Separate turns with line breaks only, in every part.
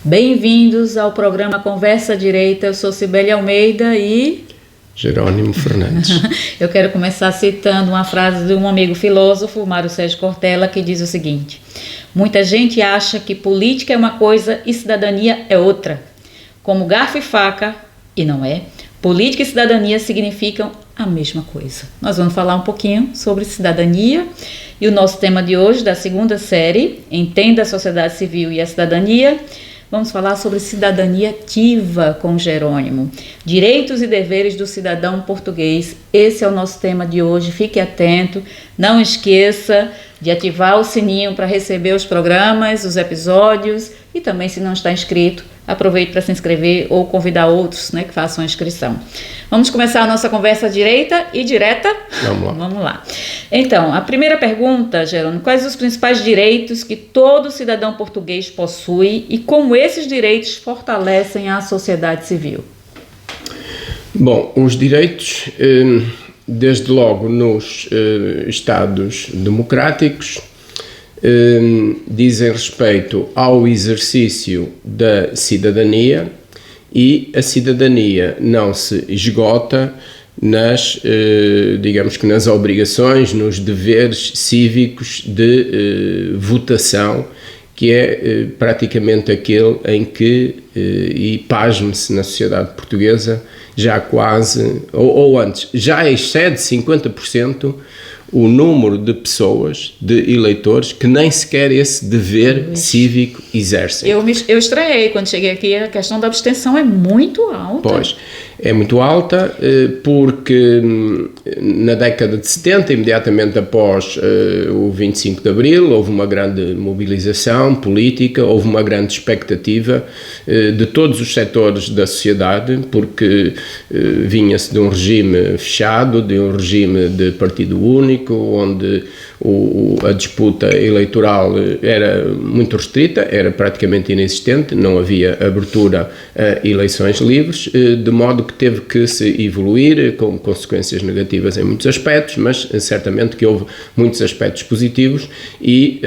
Bem-vindos ao programa Conversa Direita. Eu sou Cibele Almeida e...
Jerônimo Fernandes.
Eu quero começar citando uma frase de um amigo filósofo, Mário Sérgio Cortella, que diz o seguinte: muita gente acha que política é uma coisa e cidadania é outra. Como garfo e faca, e não é, política e cidadania significam a mesma coisa. Nós vamos falar um pouquinho sobre cidadania e o nosso tema de hoje, da segunda série, Entenda a Sociedade Civil e a Cidadania. Vamos falar sobre cidadania ativa com Jerônimo. Direitos e deveres do cidadão português. Esse é o nosso tema de hoje. Fique atento. Não esqueça de ativar o sininho para receber os programas, os episódios. E também, se não está inscrito, aproveite para se inscrever ou convidar outros, que façam a inscrição. Vamos começar a nossa conversa direita e direta? Vamos lá. Então, a primeira pergunta, Jerônimo: quais os principais direitos que todo cidadão português possui e como esses direitos fortalecem a sociedade civil?
Bom, os direitos, desde logo nos Estados democráticos, dizem respeito ao exercício da cidadania, e a cidadania não se esgota nas obrigações, nos deveres cívicos de votação, que é praticamente aquele em que, e pasme-se, na sociedade portuguesa, já quase, ou antes, já excede 50% o número de pessoas, de eleitores, que nem sequer esse dever cívico exercem.
Eu estranhei quando cheguei aqui, a questão da abstenção é muito alta.
Pois, é muito alta porque na década de 70, imediatamente após o 25 de Abril, houve uma grande mobilização política, houve uma grande expectativa de todos os setores da sociedade, porque vinha-se de um regime fechado, de um regime de partido único, onde a disputa eleitoral era muito restrita, era praticamente inexistente, não havia abertura a eleições livres, de modo que teve que se evoluir, com consequências negativas em muitos aspectos, mas certamente que houve muitos aspectos positivos e,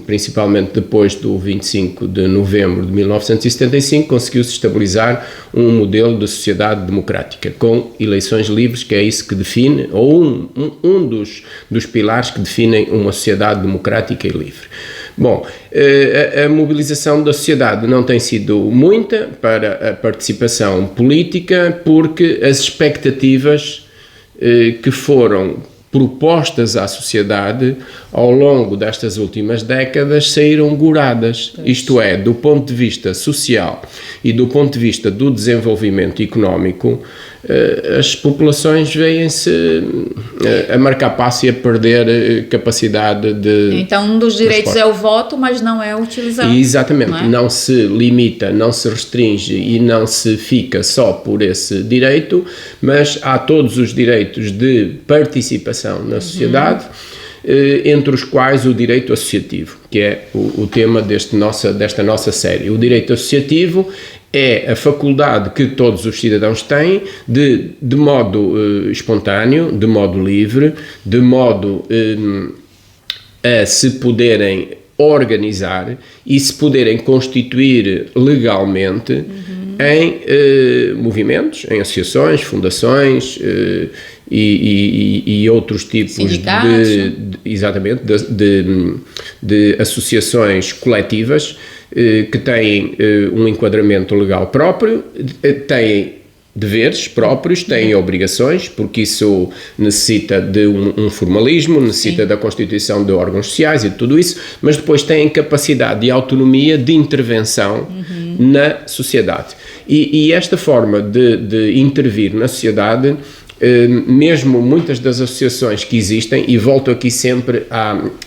principalmente depois do 25 de novembro de 1975, conseguiu-se estabilizar um modelo de sociedade democrática, com eleições livres, que é isso que define, ou um dos pilares que definem uma sociedade democrática e livre. Bom, a mobilização da sociedade não tem sido muita para a participação política, porque as expectativas que foram propostas à sociedade ao longo destas últimas décadas saíram goradas, isto é, do ponto de vista social e do ponto de vista do desenvolvimento económico, as populações veem-se a marcar passo e a perder capacidade de...
Então, um dos direitos é o voto, mas não é utilizado.
Exatamente, não se limita, não se restringe e não se fica só por esse direito, mas há todos os direitos de participação na sociedade, entre os quais o direito associativo, que é o tema desta nossa série. O direito associativo é a faculdade que todos os cidadãos têm de modo espontâneo, de modo livre, de modo a se poderem organizar e se poderem constituir legalmente em movimentos, em associações, fundações e outros tipos de associações coletivas que têm um enquadramento legal próprio, têm deveres próprios, têm obrigações, porque isso necessita de um formalismo, necessita da constituição de órgãos sociais e de tudo isso, mas depois têm capacidade e autonomia de intervenção na sociedade. E esta forma de intervir na sociedade, mesmo muitas das associações que existem, e volto aqui sempre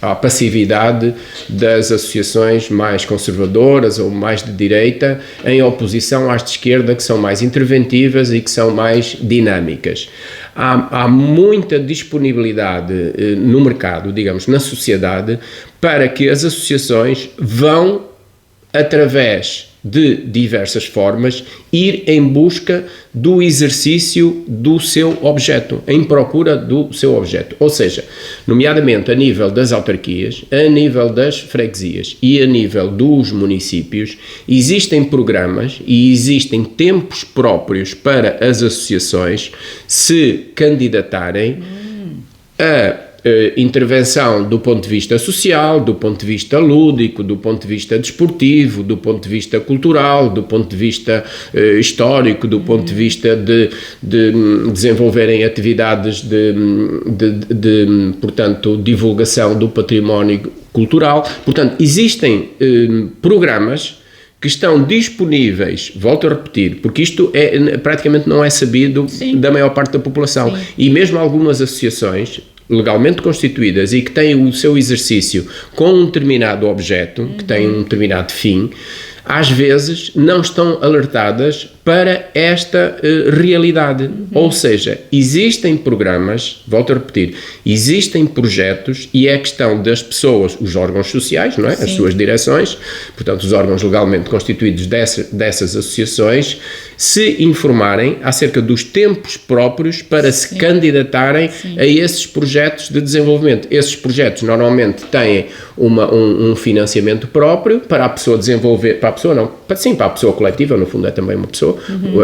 à passividade das associações mais conservadoras ou mais de direita, em oposição às de esquerda, que são mais interventivas e que são mais dinâmicas. Há muita disponibilidade no mercado, digamos, na sociedade, para que as associações vão, através de diversas formas, ir em busca do exercício do seu objeto, em procura do seu objeto. Ou seja, nomeadamente a nível das autarquias, a nível das freguesias e a nível dos municípios, existem programas e existem tempos próprios para as associações se candidatarem a intervenção do ponto de vista social, do ponto de vista lúdico, do ponto de vista desportivo, do ponto de vista cultural, do ponto de vista histórico, do ponto de vista de desenvolverem atividades portanto, divulgação do património cultural. Portanto, existem programas que estão disponíveis, volto a repetir, porque isto praticamente não é sabido da maior parte da população. Sim. E mesmo algumas associações legalmente constituídas e que têm o seu exercício com um determinado objeto, que tem um determinado fim, às vezes não estão alertadas para esta realidade. Ou seja, existem programas, volto a repetir, existem projetos e é questão das pessoas, os órgãos sociais, não é? As suas direções, portanto os órgãos legalmente constituídos dessas associações, se informarem acerca dos tempos próprios para se candidatarem a esses projetos de desenvolvimento. Esses projetos normalmente têm um financiamento próprio para a pessoa desenvolver, para a pessoa coletiva, no fundo é também uma pessoa,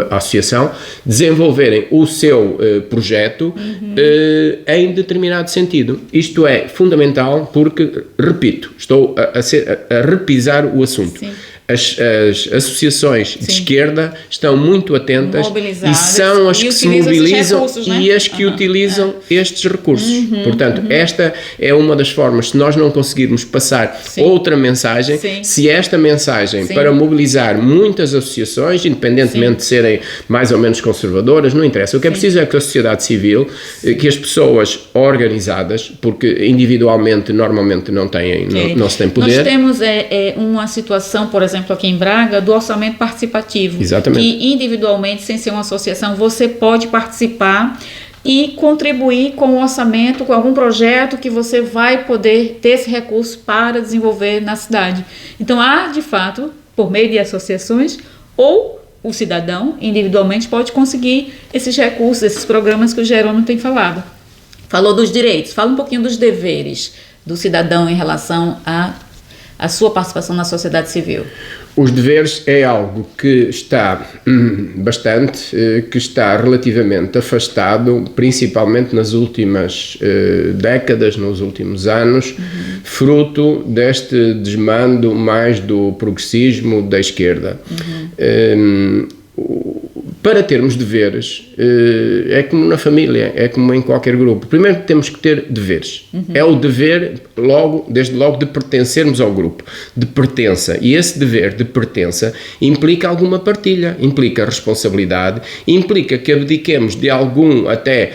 a associação, desenvolverem o seu projeto em determinado sentido. Isto é fundamental porque, repito, estou a repisar o assunto. Sim. As associações de esquerda estão muito atentas e são as que se mobilizam recursos, e as que utilizam estes recursos. Portanto, esta é uma das formas, se nós não conseguirmos passar outra mensagem, se esta mensagem para mobilizar muitas associações, independentemente de serem mais ou menos conservadoras, não interessa. O que é preciso é que a sociedade civil, que as pessoas organizadas, porque individualmente normalmente não se tem poder.
Nós temos uma situação, por exemplo, aqui em Braga, do orçamento participativo.
Exatamente.
Que individualmente, sem ser uma associação, você pode participar e contribuir com o orçamento, com algum projeto que você vai poder ter esse recurso para desenvolver na cidade. Então, há, de fato, por meio de associações, ou o cidadão, individualmente, pode conseguir esses recursos, esses programas que o Jerônimo tem falado. Falou dos direitos, fala um pouquinho dos deveres do cidadão em relação a sua participação na sociedade civil.
Os deveres é algo que está que está relativamente afastado, principalmente nas últimas décadas, nos últimos anos, fruto deste desmando mais do progressismo da esquerda. Para termos deveres, é como na família, é como em qualquer grupo. Primeiro temos que ter deveres. É o dever, desde logo, de pertencermos ao grupo, de pertença. E esse dever de pertença implica alguma partilha, implica responsabilidade, implica que abdiquemos de algum até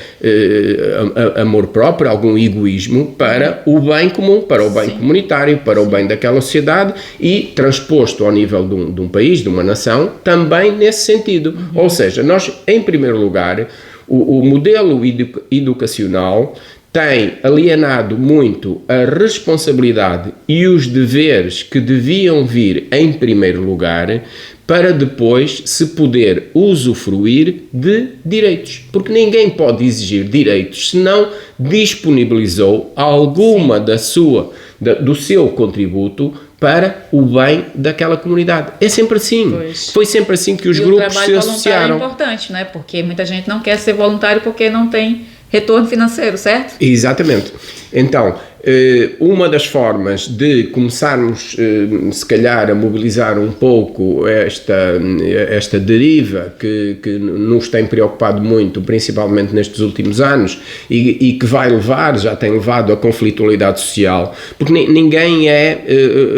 amor próprio, algum egoísmo para o bem comum, para o bem comunitário, para o bem daquela sociedade e transposto ao nível de um país, de uma nação, também nesse sentido. Ou seja, nós, em primeiro lugar, o modelo educacional tem alienado muito a responsabilidade e os deveres que deviam vir em primeiro lugar para depois se poder usufruir de direitos. Porque ninguém pode exigir direitos se não disponibilizou alguma do seu contributo para o bem daquela comunidade. É sempre assim. Pois. Foi sempre assim que os grupos se associaram. O trabalho voluntário é importante,
né? Porque muita gente não quer ser voluntário porque não tem retorno financeiro, certo?
Exatamente. Então, uma das formas de começarmos, se calhar, a mobilizar um pouco esta deriva que nos tem preocupado muito, principalmente nestes últimos anos, e que já tem levado à conflitualidade social, porque ninguém é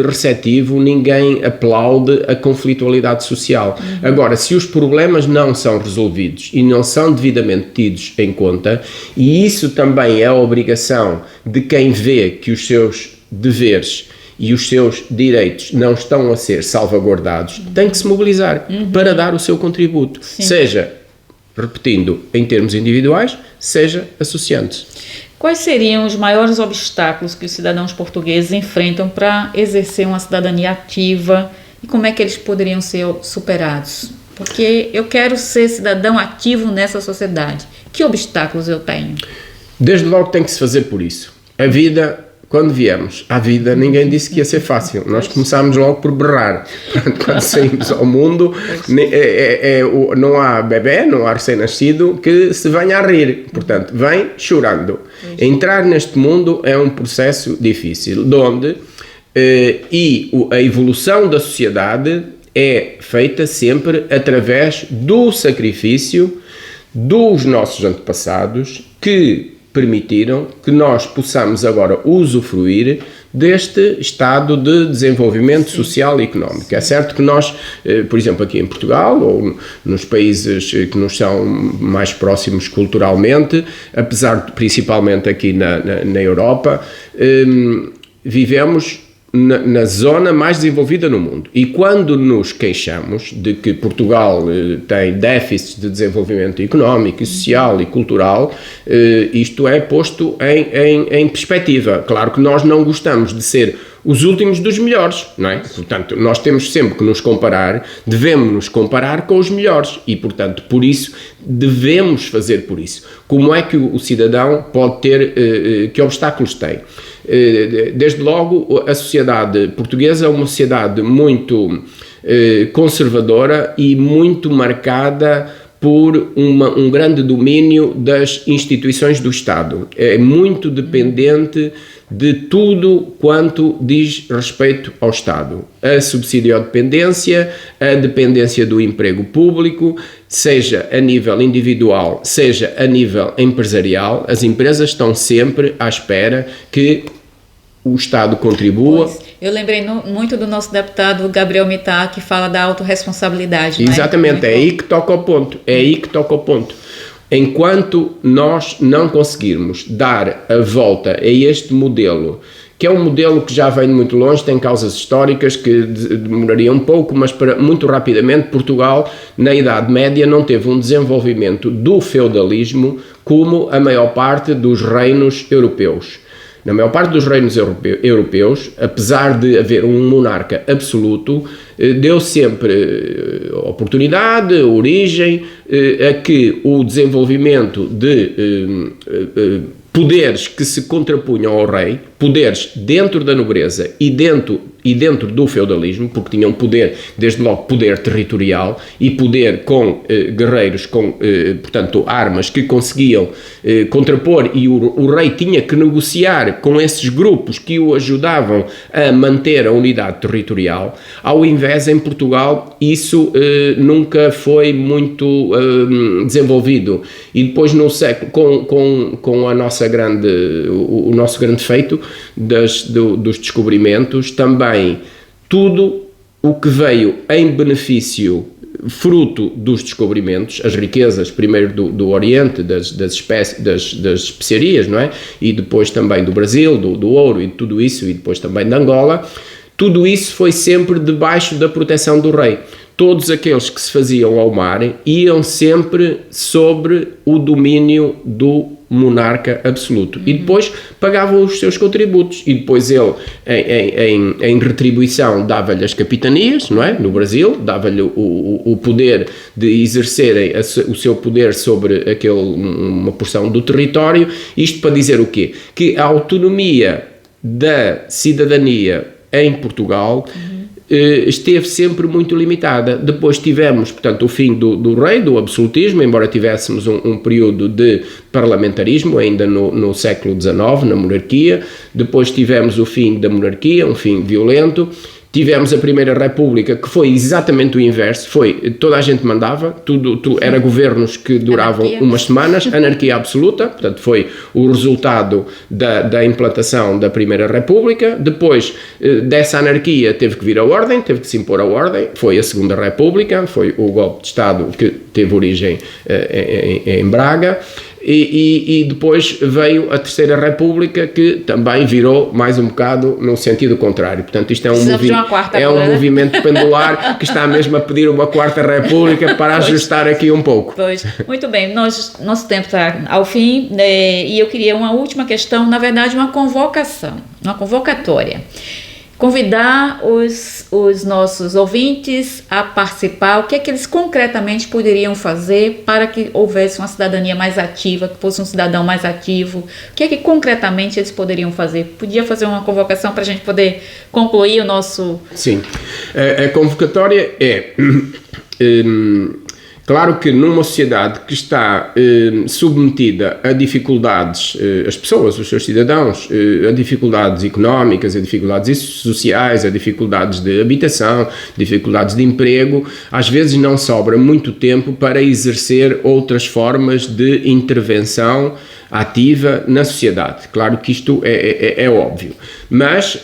receptivo, ninguém aplaude a conflitualidade social. Agora, se os problemas não são resolvidos e não são devidamente tidos em conta, e isso também é a obrigação de quem vê que os seus deveres e os seus direitos não estão a ser salvaguardados, tem que se mobilizar para dar o seu contributo, seja, repetindo, em termos individuais, seja associando-se.
Quais seriam os maiores obstáculos que os cidadãos portugueses enfrentam para exercer uma cidadania ativa e como é que eles poderiam ser superados? Porque eu quero ser cidadão ativo nessa sociedade. Que obstáculos eu tenho?
Desde logo tem que se fazer por isso. A vida, quando viemos à vida, ninguém disse que ia ser fácil. Nós começámos logo por berrar. Quando saímos ao mundo, não há bebê, não há recém-nascido que se venha a rir. Portanto, vem chorando. Entrar neste mundo é um processo difícil, onde a evolução da sociedade é feita sempre através do sacrifício dos nossos antepassados, que permitiram que nós possamos agora usufruir deste estado de desenvolvimento social e económico. É certo que nós, por exemplo, aqui em Portugal, ou nos países que nos são mais próximos culturalmente, apesar de, principalmente aqui na Europa, vivemos na zona mais desenvolvida no mundo. E quando nos queixamos de que Portugal tem déficits de desenvolvimento económico, social e cultural, isto é posto em perspectiva. Claro que nós não gostamos de ser os últimos dos melhores, não é? Portanto, nós temos sempre que nos comparar, devemos nos comparar com os melhores e, portanto, por isso, devemos fazer por isso. Como é que o cidadão pode ter, que obstáculos tem? Desde logo, a sociedade portuguesa é uma sociedade muito conservadora e muito marcada por um grande domínio das instituições do Estado. É muito dependente de tudo quanto diz respeito ao Estado. A subsidiodependência, a dependência do emprego público, seja a nível individual, seja a nível empresarial, as empresas estão sempre à espera que o Estado contribua.
Pois, eu lembrei muito do nosso deputado Gabriel Mittag, que fala da autorresponsabilidade.
Exatamente, é aí que toca o ponto. Enquanto nós não conseguirmos dar a volta a este modelo, que é um modelo que já vem de muito longe, tem causas históricas que demorariam um pouco, mas muito rapidamente Portugal, na Idade Média, não teve um desenvolvimento do feudalismo como a maior parte dos reinos europeus. Na maior parte dos reinos europeus, apesar de haver um monarca absoluto, deu sempre oportunidade, origem a que o desenvolvimento de poderes que se contrapunham ao rei, poderes dentro da nobreza e dentro do feudalismo, porque tinham poder, desde logo poder territorial e poder com guerreiros, com, portanto, armas que conseguiam contrapor, e o rei tinha que negociar com esses grupos que o ajudavam a manter a unidade territorial. Ao invés, em Portugal, isso nunca foi muito desenvolvido. E depois, no século, com a nossa o nosso grande feito dos descobrimentos, também tudo o que veio em benefício, fruto dos descobrimentos, as riquezas primeiro do Oriente, das especiarias, não é? E depois também do Brasil, do ouro e de tudo isso, e depois também de Angola, tudo isso foi sempre debaixo da proteção do rei. Todos aqueles que se faziam ao mar iam sempre sobre o domínio do monarca absoluto. E depois pagavam os seus contributos. E depois ele, em retribuição, dava-lhe as capitanias, não é? No Brasil, dava-lhe o poder de exercerem o seu poder sobre uma porção do território. Isto para dizer o quê? Que a autonomia da cidadania em Portugal esteve sempre muito limitada. Depois tivemos, portanto, o fim do rei, do absolutismo, embora tivéssemos um período de parlamentarismo ainda no século XIX, na monarquia. Depois tivemos o fim da monarquia, um fim violento. Tivemos a Primeira República, que foi exatamente o inverso, toda a gente mandava, era governos que duravam umas semanas, anarquia absoluta, portanto foi o resultado da implantação da Primeira República. Depois dessa anarquia teve que vir a ordem, teve que se impor a ordem, foi a Segunda República, foi o golpe de Estado que teve origem em Braga. E depois veio a Terceira República, que também virou mais um bocado no sentido contrário. Portanto, isto é um movimento pendular que está mesmo a pedir uma Quarta República para ajustar aqui um pouco.
Pois, muito bem, nosso tempo está ao fim, e eu queria uma última questão, na verdade uma convocatória. convidar os nossos ouvintes a participar, o que é que eles concretamente poderiam fazer para que houvesse uma cidadania mais ativa, que fosse um cidadão mais ativo, o que é que concretamente eles poderiam fazer? Podia fazer uma convocação para a gente poder concluir o nosso...
Sim, a convocatória é... Claro que numa sociedade que está submetida a dificuldades, as pessoas, os seus cidadãos, a dificuldades económicas, a dificuldades sociais, a dificuldades de habitação, dificuldades de emprego, às vezes não sobra muito tempo para exercer outras formas de intervenção ativa na sociedade. Claro que isto é óbvio, mas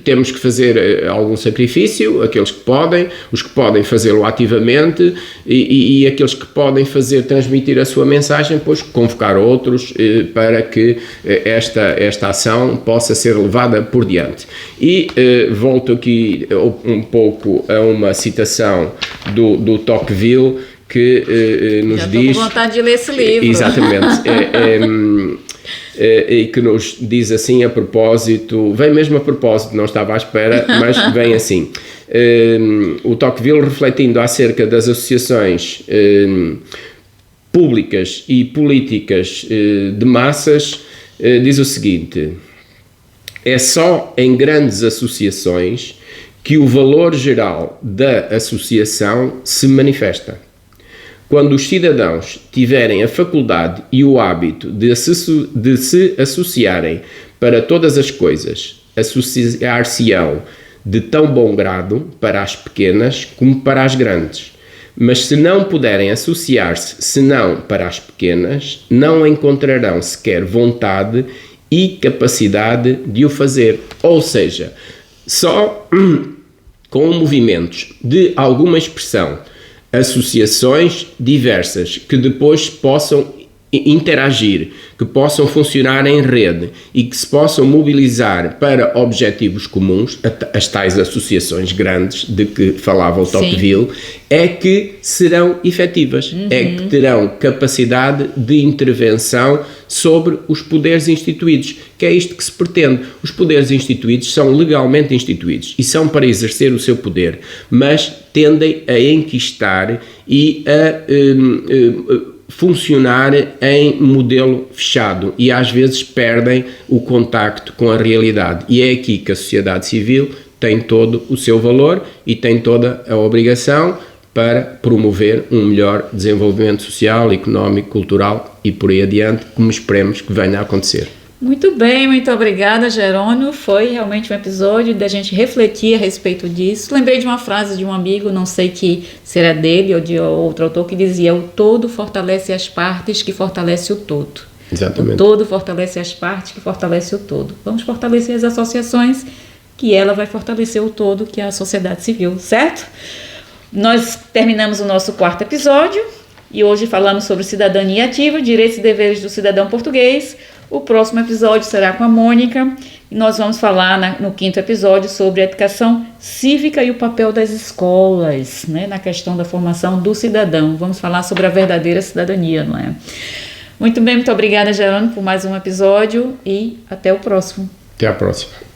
temos que fazer algum sacrifício, aqueles que podem, os que podem fazê-lo ativamente e aqueles que podem transmitir a sua mensagem, pois convocar outros para que esta ação possa ser levada por diante. E volto aqui um pouco a uma citação do Tocqueville, que nos
Já
diz...
estou com vontade de ler esse livro.
Exatamente. E que nos diz assim a propósito, vem mesmo a propósito, não estava à espera, mas vem assim. O Tocqueville, refletindo acerca das associações públicas e políticas de massas, diz o seguinte: é só em grandes associações que o valor geral da associação se manifesta. Quando os cidadãos tiverem a faculdade e o hábito de se associarem para todas as coisas, associar-se-ão de tão bom grado para as pequenas como para as grandes. Mas se não puderem associar-se senão para as pequenas, não encontrarão sequer vontade e capacidade de o fazer. Ou seja, só com movimentos de alguma expressão, associações diversas que depois possam interagir, que possam funcionar em rede e que se possam mobilizar para objetivos comuns, as tais associações grandes de que falava o Tocqueville, é que serão efetivas, é que terão capacidade de intervenção sobre os poderes instituídos, que é isto que se pretende. Os poderes instituídos são legalmente instituídos e são para exercer o seu poder, mas tendem a enquistar e a funcionar em modelo fechado e às vezes perdem o contacto com a realidade. E é aqui que a sociedade civil tem todo o seu valor e tem toda a obrigação para promover um melhor desenvolvimento social, económico, cultural e por aí adiante, como esperemos que venha a acontecer.
Muito bem, muito obrigada, Jerônimo. Foi realmente um episódio da gente refletir a respeito disso. Lembrei de uma frase de um amigo, não sei se era dele ou de outro autor, que dizia: o todo fortalece as partes que fortalece o todo.
Exatamente.
O todo fortalece as partes que fortalece o todo. Vamos fortalecer as associações, que ela vai fortalecer o todo, que é a sociedade civil, certo? Nós terminamos o nosso 4º episódio e hoje falamos sobre cidadania ativa, direitos e deveres do cidadão português. O próximo episódio será com a Mônica e nós vamos falar no 5º episódio sobre a educação cívica e o papel das escolas, né, na questão da formação do cidadão. Vamos falar sobre a verdadeira cidadania, não é? Muito bem, muito obrigada, Jerônimo, por mais um episódio e até o próximo.
Até a próxima.